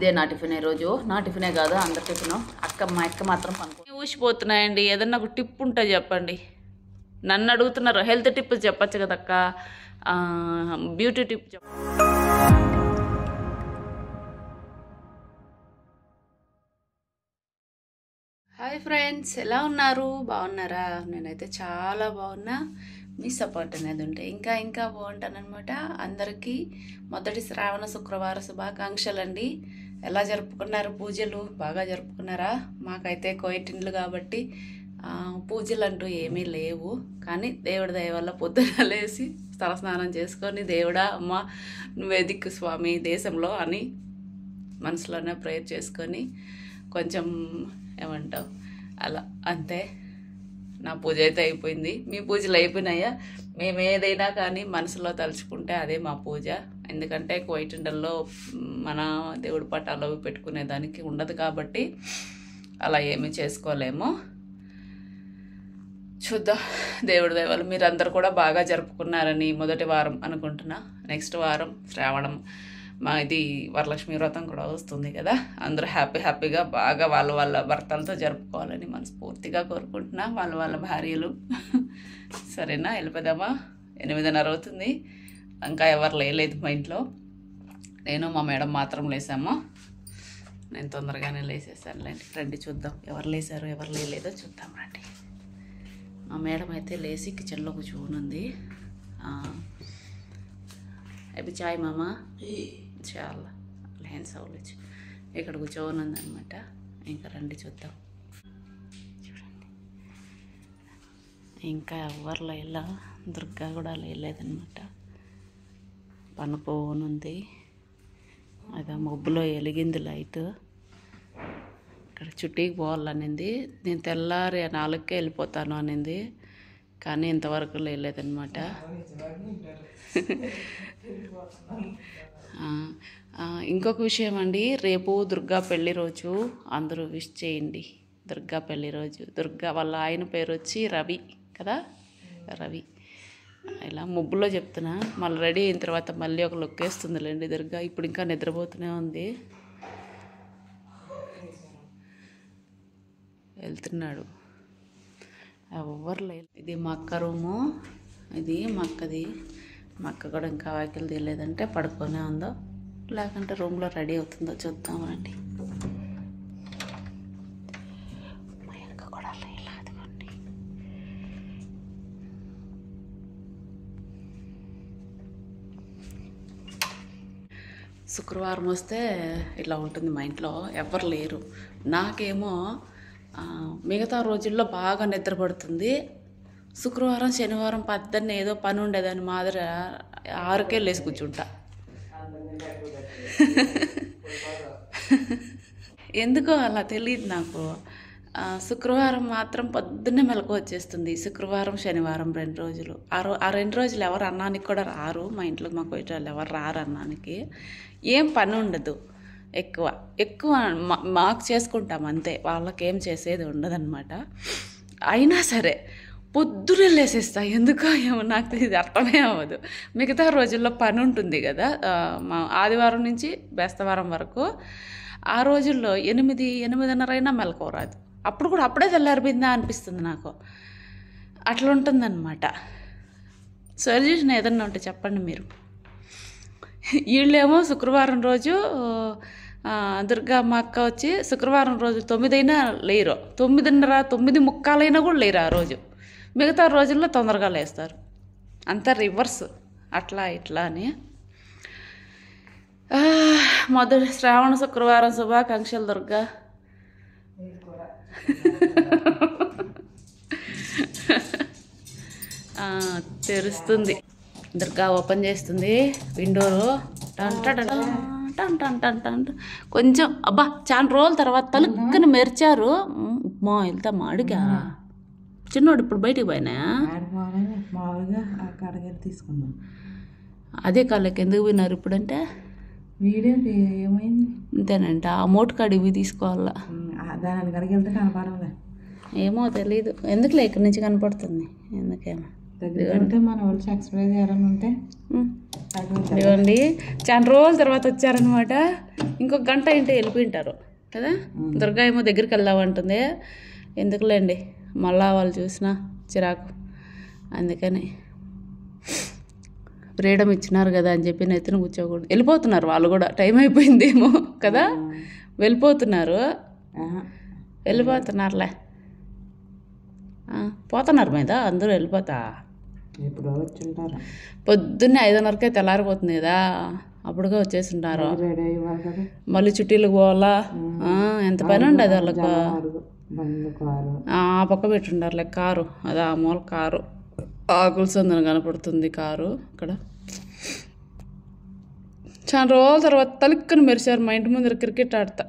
ఇదే నా టిఫిన్ రోజు. నా టిఫినే కాదు అందరి టిఫిన్. మా అక్క మాత్రం పనుకో ఊసిపోతున్నాయండి. ఏదన్నా ఒక టిప్ ఉంటే చెప్పండి. నన్ను అడుగుతున్నారు హెల్త్ టిప్ చెప్పచ్చు కదక్క, బ్యూటీ టిప్ చెప్ప. హాయ్ ఫ్రెండ్స్, ఎలా ఉన్నారు? బాగున్నారా? నేనైతే చాలా బాగున్నా. మీ సపోర్ట్ అనేది ఉంటే ఇంకా ఇంకా బాగుంటానమాట. అందరికీ మొదటి శ్రావణ శుక్రవార శుభాకాంక్షలు అండి. ఎలా జరుపుకున్నారు పూజలు? బాగా జరుపుకున్నారా? మాకైతే కోయిటిండ్లు కాబట్టి పూజలు అంటూ ఏమీ లేవు. కానీ దేవుడి దయ వల్ల పొద్దున లేసి తలస్నానం చేసుకొని దేవుడా అమ్మ నువ్వే దిక్కు స్వామి దేశంలో అని మనసులోనే ప్రేయర్ చేసుకొని కొంచెం ఏమంటావు అలా అంతే. నా పూజ అయితే అయిపోయింది. మీ పూజలు అయిపోయినాయా? మేము ఏదైనా కానీ మనసులో తలుచుకుంటే అదే మా పూజ. ఎందుకంటే కోయిటిండల్లో మన దేవుడి పటాలు పెట్టుకునేదానికి ఉండదు కాబట్టి అలా ఏమీ చేసుకోలేము. చూద్దాం దేవుడి దయవల్ల మీరందరూ కూడా బాగా జరుపుకున్నారని. మొదటి వారం అనుకుంటున్నా, నెక్స్ట్ వారం శ్రావణం ఇది వరలక్ష్మి వ్రతం కూడా వస్తుంది కదా. అందరూ హ్యాపీగా బాగా వాళ్ళ భర్తలతో జరుపుకోవాలని మనస్ఫూర్తిగా కోరుకుంటున్నా, వాళ్ళ భార్యలు. సరేనా, వెళ్ళిపోదామా? 8:30 అవుతుంది. ఇంకా ఎవరు లేలేదు మా ఇంట్లో. నేను మా మేడం మాత్రం లేసాము. నేను తొందరగానే లేసేసానులేండి. రండి చూద్దాం ఎవరు లేసారో ఎవరు లేదో చూద్దాం రండి. మా మేడం అయితే లేచి కిచెన్లో కూర్చోనుంది. అవి చాయ్ మామ చాలా లేని సౌలచ్చు ఇక్కడ కూర్చోనుంది అనమాట. ఇంకా రండి చూద్దాం. చూడండి ఇంకా ఎవరు లేలా, దుర్గా కూడా లేదనమాట. పనుకోనుంది. అది మబ్బులో వెలిగింది లైట్. ఇక్కడ చుట్టీకి పోవాలనింది. నేను తెల్లారి 4కే వెళ్ళిపోతాను అనింది, కానీ ఇంతవరకు లేదనమాట. ఇంకొక విషయం అండి, రేపు దుర్గా పెళ్లి రోజు. అందరూ విష్ చేయండి. దుర్గా పెళ్లి రోజు. దుర్గా వాళ్ళ ఆయన పేరు వచ్చి రవి కదా, రవి. ఇలా ముబ్బులో చెప్తున్నా. మళ్ళీ రెడీ అయిన తర్వాత మళ్ళీ ఒక లుక్ వేస్తుందిలేండి దుర్గా. ఇప్పుడు ఇంకా నిద్రపోతూనే ఉంది. వెళ్తున్నాడు. ఎవరు లేదు. ఇది మా అక్క రూము. ఇది మా అక్కది. మా అక్క కూడా ఇంకా వాకిలు తీయలేదంటే పడుకొనే ఉందో, లేకుంటే రూమ్లో రెడీ అవుతుందో చూద్దాం రండి. మా అక్క కూడా లేదుకోండి. శుక్రవారం వస్తే ఇట్లా ఉంటుంది మా ఇంట్లో. ఎవరు లేరు. నాకేమో మిగతా రోజుల్లో బాగా నిద్రపడుతుంది. శుక్రవారం శనివారం పొద్దున్నే ఏదో పని ఉండేదాన్ని మాదిరి 6కే లేచి కూర్చుంటా. ఎందుకో అలా తెలియదు నాకు. శుక్రవారం మాత్రం పొద్దున్నే మెలకు వచ్చేస్తుంది. శుక్రవారం శనివారం 2 రోజులు. ఆ 2 రోజులు ఎవరు అన్నానికి కూడా రారు. మా ఇంట్లో మాకు వాళ్ళు ఎవరు రారు అన్నానికి. ఏం పని ఉండదు. ఎక్కువ మాకు చేసుకుంటాం అంతే. వాళ్ళకేం చేసేది ఉండదన్నమాట. అయినా సరే పొద్దునే లేసేస్తా. ఎందుకో ఏమో నాకు ఇది అర్థమే అవ్వదు. మిగతా రోజుల్లో పని ఉంటుంది కదా, మా ఆదివారం నుంచి బేస్తవారం వరకు. ఆ రోజుల్లో 8:30 అయినా మెలకువరాదు. అప్పుడు కూడా అప్పుడే తెల్లారిపోయిందా అనిపిస్తుంది నాకు. అట్లా ఉంటుందన్నమాట. సొల్యూషన్ ఏదన్నా ఉంటే చెప్పండి మీరు. వీళ్ళేమో శుక్రవారం రోజు దుర్గా మా అక్క వచ్చి శుక్రవారం రోజు 9 అయినా లేరు, 9:30, 9:45 అయినా కూడా లేరు ఆ రోజు. మిగతా రోజుల్లో తొందరగా లేస్తారు. అంతా రివర్స్. అట్లా ఇట్లా అని. మొదటి శ్రావణ శుక్రవారం శుభాకాంక్షలు దుర్గా. తెరుస్తుంది దుర్గా. ఓపెన్ చేస్తుంది విండోలో. కొంచెం అబ్బా చాలా రోజుల తర్వాత తలుక్కని మెరిచారు. మా వెళ్తా మాడిగా చిన్నోడు ఇప్పుడు బయటికి పోయినా తీసుకున్నాం. అదే కాళ్ళకి ఎందుకు పోయినారు ఇప్పుడంటే ఏమైంది అంతేనంట. ఆ మోటు కాడికి తీసుకోవాలా. దాని కడిగి వెళ్తే కనపడలే. ఏమో తెలీదు. ఎందుకులే ఇక్కడి నుంచి కనపడుతుంది. ఎందుకేమో ఇదిగోండి చాలా రోజుల తర్వాత వచ్చారనమాట. ఇంకొక గంట ఇంటే వెళ్ళిపోయింటారు కదా. దుర్గా ఏమో దగ్గరికి వెళ్దామంటుంది. ఎందుకులేండి మళ్ళా వాళ్ళు చూసినా చిరాకు, అందుకని ఫ్రీడమ్ ఇచ్చినారు కదా అని చెప్పి నెత్తిన కూర్చోకూడదు. వెళ్ళిపోతున్నారు వాళ్ళు కూడా, టైం అయిపోయిందేమో కదా, వెళ్ళిపోతున్నారు. వెళ్ళిపోతున్నారులే, పోతున్నారు మీద అందరూ వెళ్ళిపోతా. పొద్దున్నే 5:30కే తెల్లారిపోతుంది కదా, అప్పుడుగా వచ్చేసింటారు. మళ్ళీ చుట్టీలకు పోవాలా, ఎంత పని ఉండదు వాళ్ళకు. ఆ పక్క పెట్టుండారులే కారు, అది ఆ మూల కారు, ఆకుల సందన కనపడుతుంది కారు ఇక్కడ. చాలా రోజుల తర్వాత తలుక్కుని మెరిశారు మా ఇంటి ముందర క్రికెట్ ఆడతా.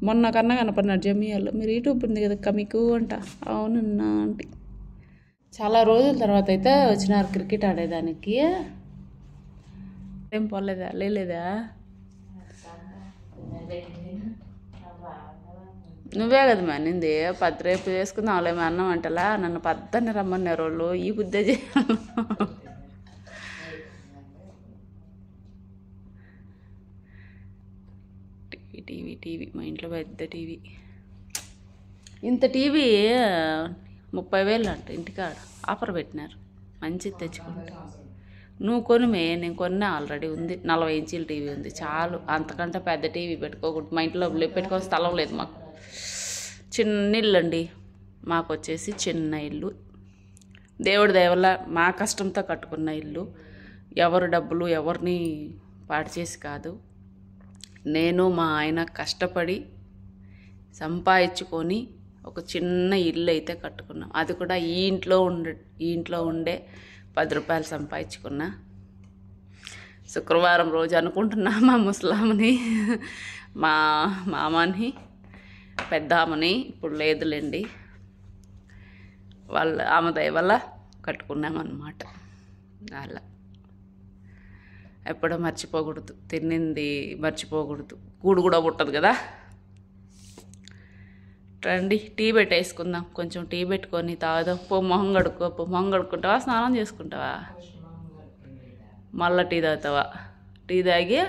మొన్న కన్నా కనపడినాడు జమియాలో. మీరు యూట్యూబ్ ఉంది కదా మీకు అంట. అవునన్నా ఆంటీ, చాలా రోజుల తర్వాత అయితే వచ్చినారు క్రికెట్ ఆడేదానికి. ఏం పోలేదా, లేలేదా? నువ్వే కదా మా అనింది, రేపు చేసుకుందాం వాళ్ళేమో అన్నం అంటలా. నన్ను పద్దని రమ్మన్నారు వాళ్ళు, ఈ బుద్ధే చేయాలి. టీవీ మా ఇంట్లో పెద్ద టీవీ. ఇంత టీవీ 30,000 అంట ఇంటికాడ, ఆఫర్ పెట్టినారు. మంచిది తెచ్చుకుంటా. నువ్వు కొనిమే, నేను కొన్నా, ఆల్రెడీ ఉంది. 40 ఇంచీల టీవీ ఉంది చాలు. అంతకంటే పెద్ద టీవీ పెట్టుకోకూడదు. మా ఇంట్లో పెట్టుకోని స్థలం లేదు మాకు. చిన్న ఇల్లు అండి మాకు, వచ్చేసి చిన్న ఇల్లు. దేవుడి దయ వల్ల మా కష్టంతో కట్టుకున్న ఇల్లు. ఎవరు డబ్బులు ఎవరిని పాడు చేసి కాదు, నేను మా ఆయన కష్టపడి సంపాదించుకొని ఒక చిన్న ఇల్లు అయితే కట్టుకున్నాం. అది కూడా ఈ ఇంట్లో ఉండే 10 రూపాయలు సంపాదించుకున్నా. శుక్రవారం రోజు అనుకుంటున్నా మా ముసలామని, మా మామని, పెద్దామని, ఇప్పుడు లేదులేండి, ఆమె దయ వల్ల కట్టుకున్నామన్నమాట. అలా ఎప్పుడో మర్చిపోకూడదు, తిన్నింది మర్చిపోకూడదు, కూడు కూడా పుట్టదు కదా. రండి టీ పెట్టేసుకుందాం, కొంచెం టీ పెట్టుకొని తాగుదాం. మొహం కడుక్కుంటావా, స్నానం చేసుకుంటావా, మళ్ళీ టీ తాగుతావా? టీ తాగి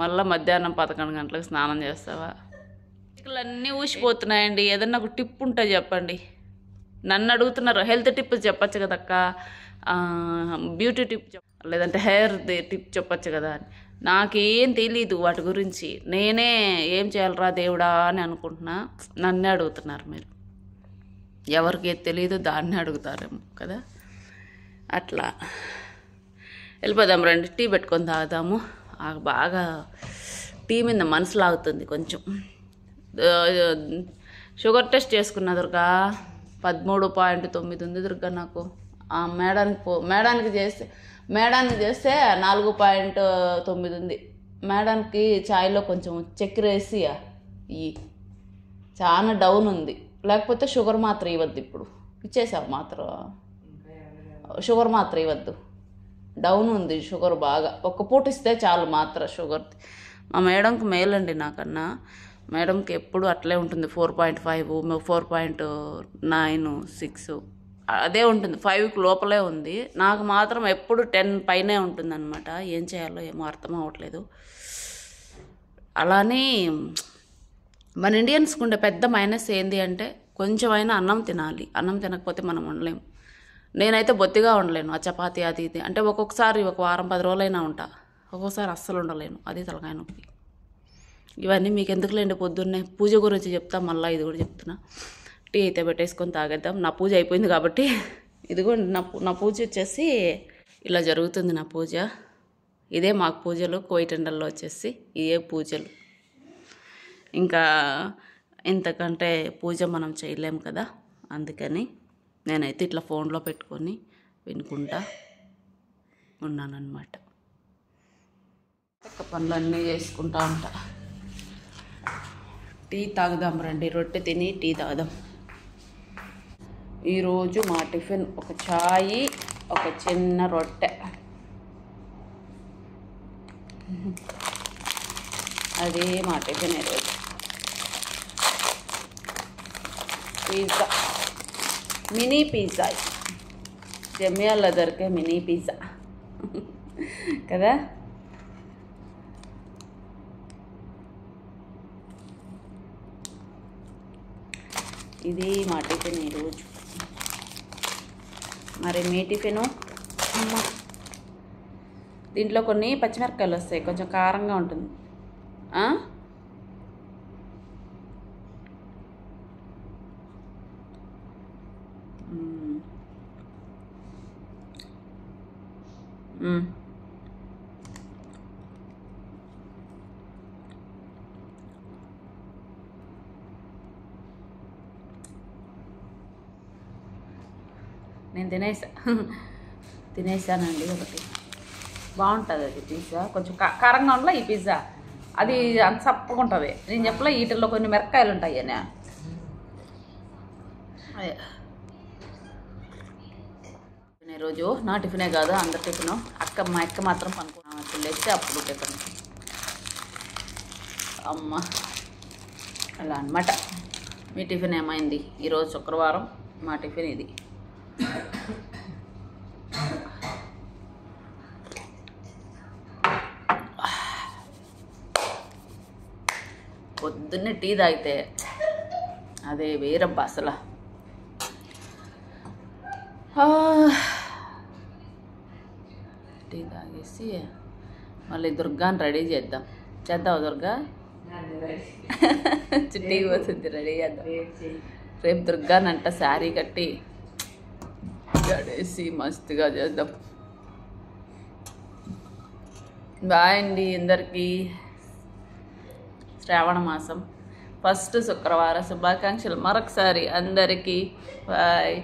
మళ్ళీ మధ్యాహ్నం 11 గంటలకు స్నానం చేస్తావా? అన్నీ ఊసిపోతున్నాయండి. ఏదన్నా ఒక టిప్ ఉంటే చెప్పండి. నన్ను అడుగుతున్నారు, హెల్త్ టిప్ చెప్పచ్చు కదక్క, బ్యూటీ టిప్ లేదంటే హెయిర్ టిప్ చెప్పచ్చు కదా అని. నాకేం తెలీదు వాటి గురించి. నేనే ఏం చేయాలరా దేవుడా అని అనుకుంటున్నా. నన్నే అడుగుతున్నారు మీరు. ఎవరికి ఏది తెలీదు దాన్నే అడుగుతారేమో కదా. అట్లా వెళ్ళిపోదాం రండి, టీ పెట్టుకొని తాగుదాము. బాగా టీ మీద మనసు లాగుతుంది కొంచెం. షుగర్ టెస్ట్ చేసుకున్నా దుర్గా, 13.9 ఉంది దుర్గా నాకు. మేడానికి చేస్తే 4.9 ఉంది. మేడానికి ఛాయ్లో కొంచెం చక్కెర వేసి చాలా డౌన్ ఉంది. లేకపోతే షుగర్ మాత్రం ఇవ్వద్దు. ఇప్పుడు ఇచ్చేసావు మాత్రం, షుగర్ మాత్రం ఇవ్వద్దు. డౌన్ ఉంది షుగర్ బాగా. ఒక్క పూట ఇస్తే చాలు మాత్రం షుగర్. మా మేడంకి మేలండి నాకన్నా. మేడంకి ఎప్పుడు అట్లే ఉంటుంది, 4.5, 4.9, 6 అదే ఉంటుంది. 5కి లోపలే ఉంది. నాకు మాత్రం ఎప్పుడు 10 పైనే ఉంటుందన్నమాట. ఏం చేయాలో ఏమో అర్థం అవ్వట్లేదు. అలానే మన ఇండియన్స్కి ఉండే పెద్ద మైనస్ ఏంది అంటే, కొంచెమైనా అన్నం తినాలి. అన్నం తినకపోతే మనం ఉండలేము. నేనైతే బొత్తిగా ఉండలేను. ఆ చపాతి అది ఇది అంటే ఒక్కొక్కసారి ఒక వారం 10 రోజులైనా ఉంటా, ఒక్కొక్కసారి అస్సలు ఉండలేను. అది తలకాయ నొప్పి. ఇవన్నీ మీకు ఎందుకులేండి, పొద్దున్నే పూజ గురించి చెప్తా, మళ్ళీ ఇది కూడా చెప్తున్నా. టీ అయితే పెట్టేసుకొని తాగేద్దాం. నా పూజ అయిపోయింది కాబట్టి. ఇదిగోండి నా పూజ వచ్చేసి ఇలా జరుగుతుంది. నా పూజ ఇదే. మాకు పూజలు కోయిటెండల్లో వచ్చేసి ఇదే పూజలు. ఇంకా ఇంతకంటే పూజ మనం చేయలేము కదా. అందుకని నేనైతే ఇట్లా ఫోన్లో పెట్టుకొని వినుకుంటా ఉన్నానన్నమాట. పనులన్నీ చేసుకుంటా ఉంటా. టీ తాగుదాం రండి, రొట్టె తిని టీ తాగుదాం. ఈరోజు మా టిఫిన్ ఒక ఛాయ్, ఒక చిన్న రొట్టె. అదే మా టిఫిన్ ఈరోజు. Pizza, mini pizza. జమియాలో దొరికే మినీ పిజ్జా కదా. ఇది మా టిఫిన్ ఈరోజు. మరి మీ టిఫిను? దీంట్లో కొన్ని పచ్చిమిరపకాయలు వస్తాయి, కొంచెం కారంగా ఉంటుంది. నేను తినేసానండి ఒకటి. బాగుంటుంది అది పిజ్జా, కొంచెం కారంగా ఉండలే ఈ పిజ్జా. అది అంత చప్పగా ఉంటుంది. నేను చెప్పలే వీటిల్లో కొన్ని మిరపకాయలు ఉంటాయి అని. ఈరోజు నా టిఫినే కాదు, అందరి టిఫిను. మా అక్క మాత్రం పనుకున్నాం లేస్తే అప్పుడు టిఫిన్. అమ్మ అలా అనమాట. మీ టిఫిన్ ఏమైంది? ఈరోజు శుక్రవారం, మా టిఫిన్ ఇది. పొద్దున్నే టీ తాగితే అదే వేరబ్బా అసలు. టీ తాగేసి మళ్ళీ దుర్గాని రెడీ చేద్దాం దుర్గా. చుట్టీకి పోతుంది, రెడీ చేద్దాం. రేపు దుర్గానంట శారీ కట్టి జడేసి మస్తుగా చేద్దాం. బాయ్ అండి అందరికీ. శ్రావణ మాసం ఫస్ట్ శుక్రవారం శుభాకాంక్షలు మరొకసారి అందరికీ. బాయ్.